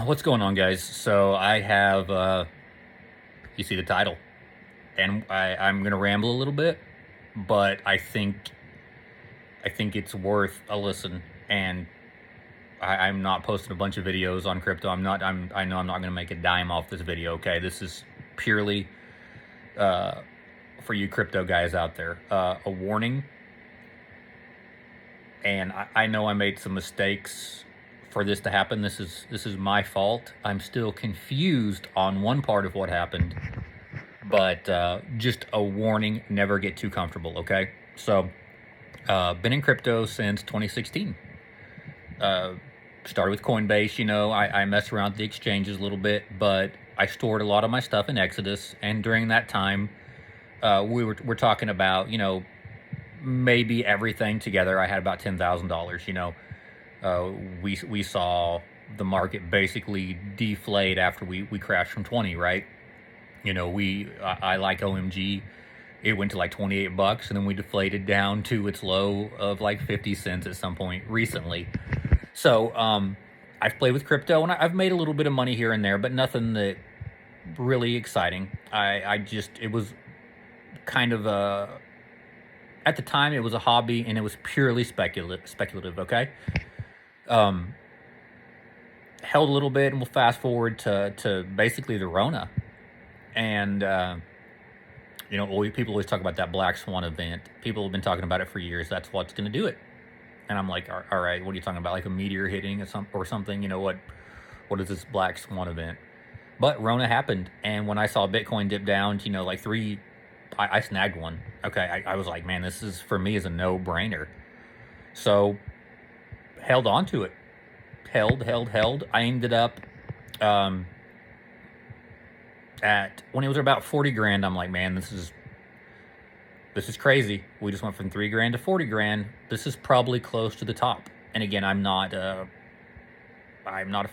What's going on, guys? So I have, you see the title, and I'm gonna ramble a little bit, but I think it's worth a listen. And I'm not posting a bunch of videos on crypto. I know I'm not gonna make a dime off this video. Okay, this is purely uh, for you crypto guys out there. A warning, and I know I made some mistakes for this to happen. This is my fault. I'm still confused on one part of what happened, but just a warning: never get too comfortable. Okay, so been in crypto since 2016. Uh, Started with Coinbase. I messed around with the exchanges a little bit, but I stored a lot of my stuff in Exodus, and during that time, we're talking about maybe everything together. I had about $10,000. We saw the market basically deflate after we crashed from 20, right? I like OMG. It went to like 28 bucks, and then we deflated down to its low of like 50 cents at some point recently. So I've played with crypto, and I've made a little bit of money here and there, but nothing that really exciting. I just, it was kind of at the time, it was a hobby, and it was purely speculative. Okay. um Held a little bit, and we'll fast forward to basically the Rona. And people always talk about that black swan event. People have been talking about it for years. That's what's going to do it. And I'm like, all right, what are you talking about? Like a meteor hitting or something? What is this black swan event? But Rona happened, and when I saw Bitcoin dip down to like three, I snagged one. Okay, I was like, man, this is, for me, is a no brainer. So held on to it. Held. I ended up um, at, when it was about 40 grand. I'm like, man, this is crazy. We just went from 3 grand to 40 grand. This is probably close to the top. And again, I'm not a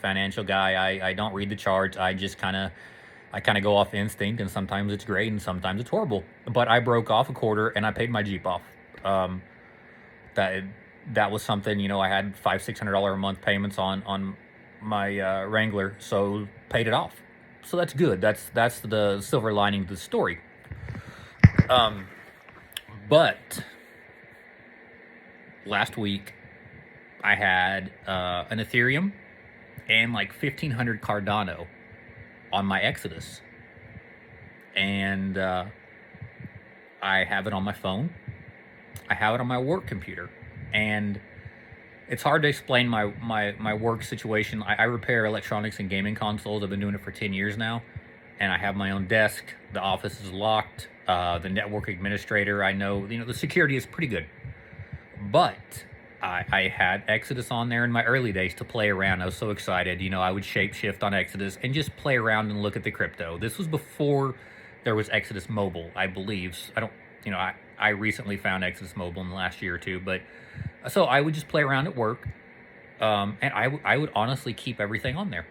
financial guy. I don't read the charts. I kind of go off instinct, and sometimes it's great and sometimes it's horrible. But I broke off a quarter, and I paid my Jeep off. Um, that that was something. I had $500-600 a month payments on my Wrangler, so paid it off. So that's good. That's the silver lining to the story. Um, but last week I had an Ethereum and like 1,500 Cardano on my Exodus, and I have it on my phone. I have it on my work computer, and it's hard to explain my work situation. I repair electronics and gaming consoles. I've been doing it for 10 years now, and I have my own desk. The office is locked. The network administrator, I know, the security is pretty good. But I had Exodus on there in my early days to play around. I was so excited. I would shapeshift on Exodus and just play around and look at the crypto. This was before there was Exodus Mobile, I believe. I don't, I recently found Exodus Mobile in the last year or two, but so I would just play around at work, and I would honestly keep everything on there.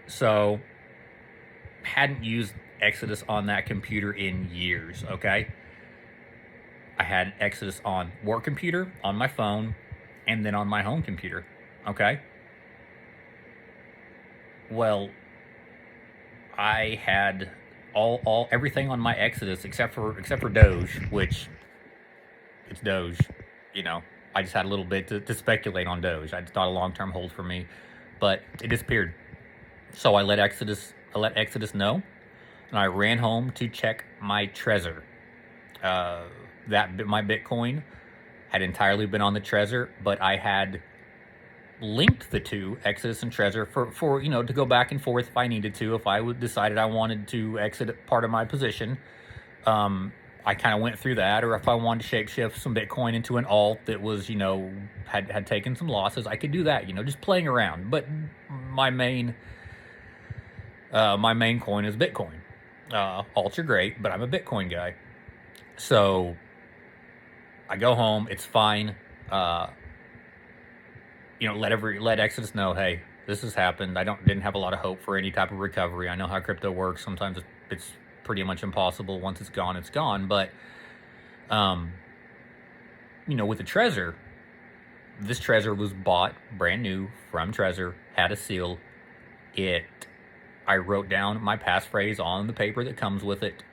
So hadn't used Exodus on that computer in years. Okay, I had Exodus on work computer, on my phone, and then on my home computer. Okay. Well, I had all everything on my Exodus except for Doge, which it's Doge. You know, I just had a little bit to speculate on Doge. It's not a long term hold for me, but it disappeared. So I let Exodus know, and I ran home to check my Trezor. Uh, my Bitcoin had entirely been on the Trezor, but I had linked the two, Exodus and Trezor, for to go back and forth if I needed to. If I decided I wanted to exit part of my position, I kind of went through that. Or if I wanted to shapeshift some Bitcoin into an alt that was had taken some losses, I could do that. Just playing around. But my main coin is Bitcoin. Alts are great, but I'm a Bitcoin guy. So I go home. It's fine. Let Exodus know, hey, this has happened. Didn't have a lot of hope for any type of recovery. I know how crypto works. Sometimes it's pretty much impossible. Once it's gone, it's gone. But with the Trezor, this Trezor was bought brand new from Trezor, had a seal, I wrote down my passphrase on the paper that comes with it,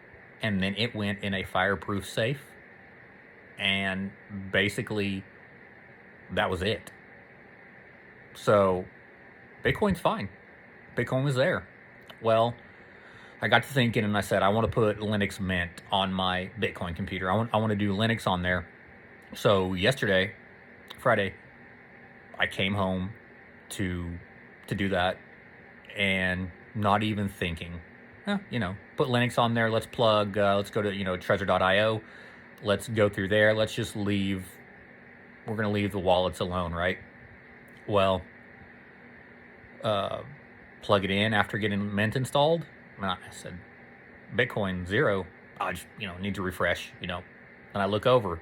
and then it went in a fireproof safe, and basically that was it. So Bitcoin's fine. Bitcoin was there. Well, I got to thinking, and I said, I want to put Linux Mint on my Bitcoin computer. I want to do Linux on there. So yesterday, Friday, I came home to do that, and not even thinking, put Linux on there. Let's plug. Let's go to Trezor.io. Let's go through there. Let's just leave. We're gonna leave the wallets alone, right? Well, plug it in after getting Mint installed. I said, Bitcoin 0. I just need to refresh. And I look over.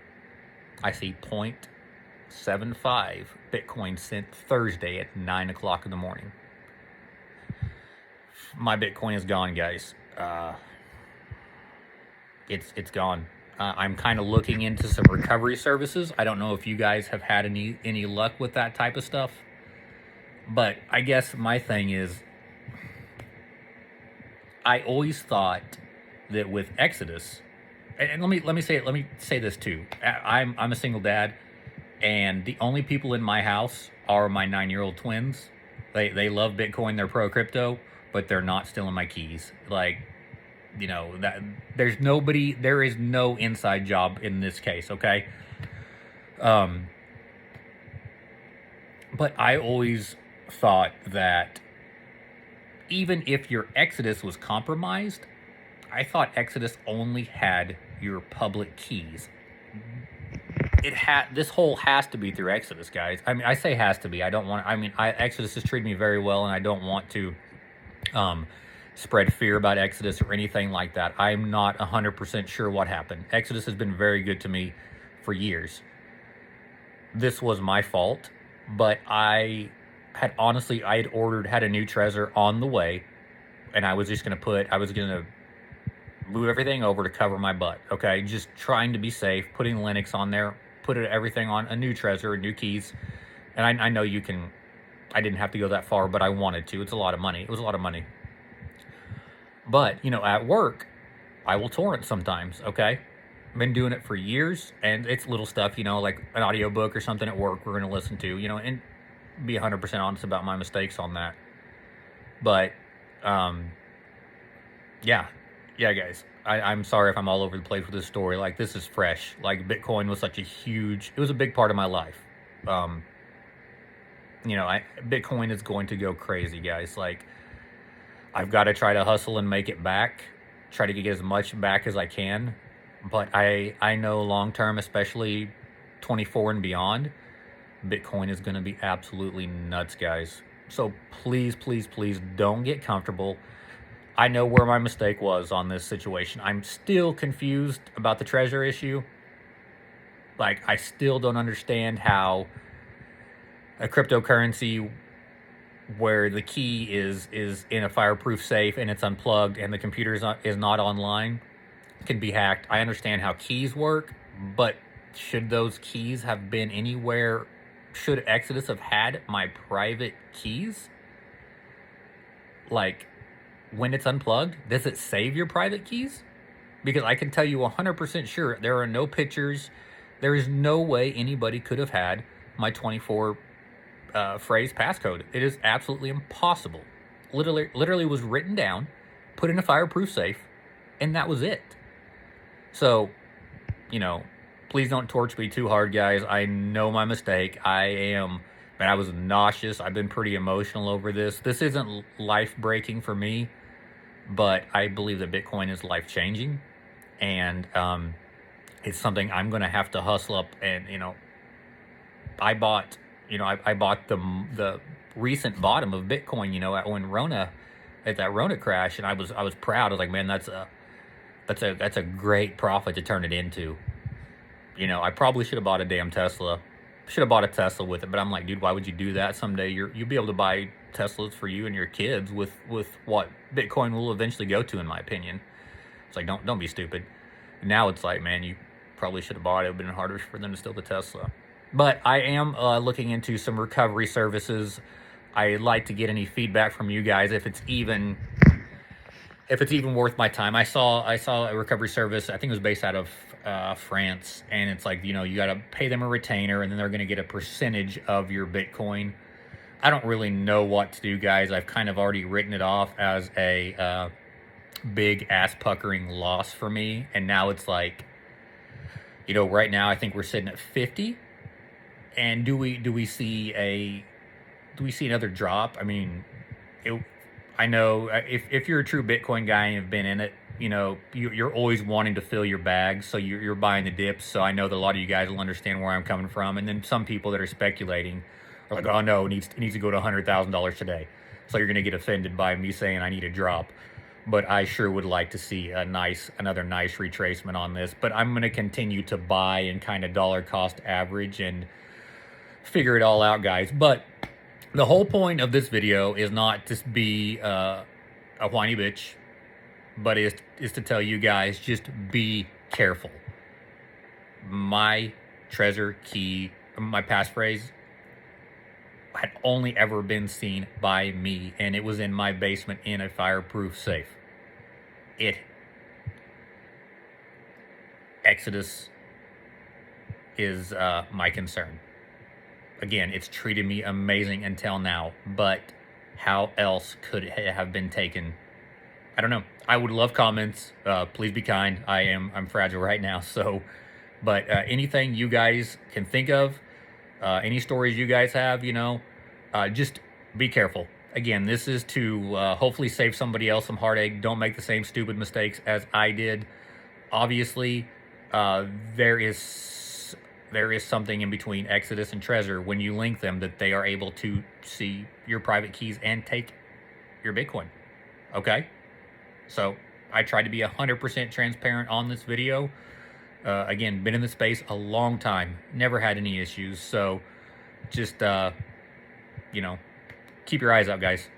I see 0.75 Bitcoin sent Thursday at 9 o'clock in the morning. My Bitcoin is gone, guys. It's gone. I'm kind of looking into some recovery services. I don't know if you guys have had any luck with that type of stuff, but I guess my thing is, I always thought that with Exodus, and let me say this too. I'm a single dad, and the only people in my house are my 9-year-old twins. They love Bitcoin. They're pro crypto, but they're not stealing my keys. Like, that there is no inside job in this case. Okay. But I always thought that even if your Exodus was compromised, I thought Exodus only had your public keys. This whole has to be through Exodus, guys. I mean, I say has to be. Exodus has treated me very well, and I don't want to spread fear about Exodus or anything like that. I'm not 100% sure what happened. Exodus has been very good to me for years. This was my fault, but I had a new Trezor on the way, and I was going to move everything over to cover my butt. Okay. Just trying to be safe, putting Linux on there, everything on a new Trezor, new keys. And I know I didn't have to go that far, but I wanted to. It's a lot of money. It was a lot of money. But, at work, I will torrent sometimes. Okay. I've been doing it for years, and it's little stuff, like an audiobook or something at work we're going to listen to, and be 100% honest about my mistakes on that. But, yeah, guys, I'm sorry if I'm all over the place with this story. Like, this is fresh. Like, Bitcoin was it was a big part of my life. Bitcoin is going to go crazy, guys. Like, I've got to try to hustle and make it back, try to get as much back as I can. But I know long term, especially 24 and beyond, Bitcoin is going to be absolutely nuts, guys. So please, please, please don't get comfortable. I know where my mistake was on this situation. I'm still confused about the Trezor issue. Like, I still don't understand how a cryptocurrency where the key is in a fireproof safe and it's unplugged and the computer is not online can be hacked. I understand how keys work, but should those keys have been anywhere? Should Exodus have had my private keys? Like, when it's unplugged, does it save your private keys? Because I can tell you 100% sure there are no pictures. There is no way anybody could have had my 24 phrase passcode. It is absolutely impossible. Literally was written down, put in a fireproof safe, and that was it. So, please don't torch me too hard, guys. I know my mistake. I was nauseous. I've been pretty emotional over this. This isn't life-breaking for me, but I believe that Bitcoin is life-changing, and it's something I'm going to have to hustle up. And I bought the recent bottom of Bitcoin, at that Rona crash, and I was proud. I was like, man, that's a great profit to turn it into. I probably should have bought a damn Tesla. Should have bought a Tesla with it, but I'm like, dude, why would you do that? Someday you'll be able to buy Teslas for you and your kids with what Bitcoin will eventually go to, in my opinion. It's like, don't be stupid. Now it's like, man, you probably should have bought it. It would have been harder for them to steal the Tesla. But I am looking into some recovery services. I'd like to get any feedback from you guys if it's even worth my time. I saw a recovery service. I think it was based out of France, and it's like, you know, you got to pay them a retainer, and then they're going to get a percentage of your Bitcoin. I don't really know what to do, guys. I've kind of already written it off as a big ass puckering loss for me, and now it's like, you know, right now I think we're sitting at 50. And do we see another drop? I mean, I know if you're a true Bitcoin guy and you've been in it, you know, you're always wanting to fill your bag, so you're buying the dips. So I know that a lot of you guys will understand where I'm coming from. And then some people that are speculating are like, oh no, it needs to go to $100,000 today. So you're going to get offended by me saying I need a drop. But I sure would like to see another nice retracement on this. But I'm going to continue to buy and kind of dollar cost average and figure it all out, guys. But the whole point of this video is not to be a whiny bitch, but is to tell you guys, just be careful. My Trezor key, my passphrase, had only ever been seen by me, and it was in my basement in a fireproof safe. Exodus is my concern. Again, it's treated me amazing until now, but how else could it have been taken? I don't know. I would love comments. Please be kind. I'm fragile right now. So, but anything you guys can think of, any stories you guys have, you know, just be careful. Again, this is to hopefully save somebody else some heartache. Don't make the same stupid mistakes as I did. Obviously, there is something in between Exodus and Trezor when you link them, that they are able to see your private keys and take your Bitcoin. Okay? So I tried to be 100% transparent on this video. Again, been in the space a long time, never had any issues. So just, you know, keep your eyes out, guys.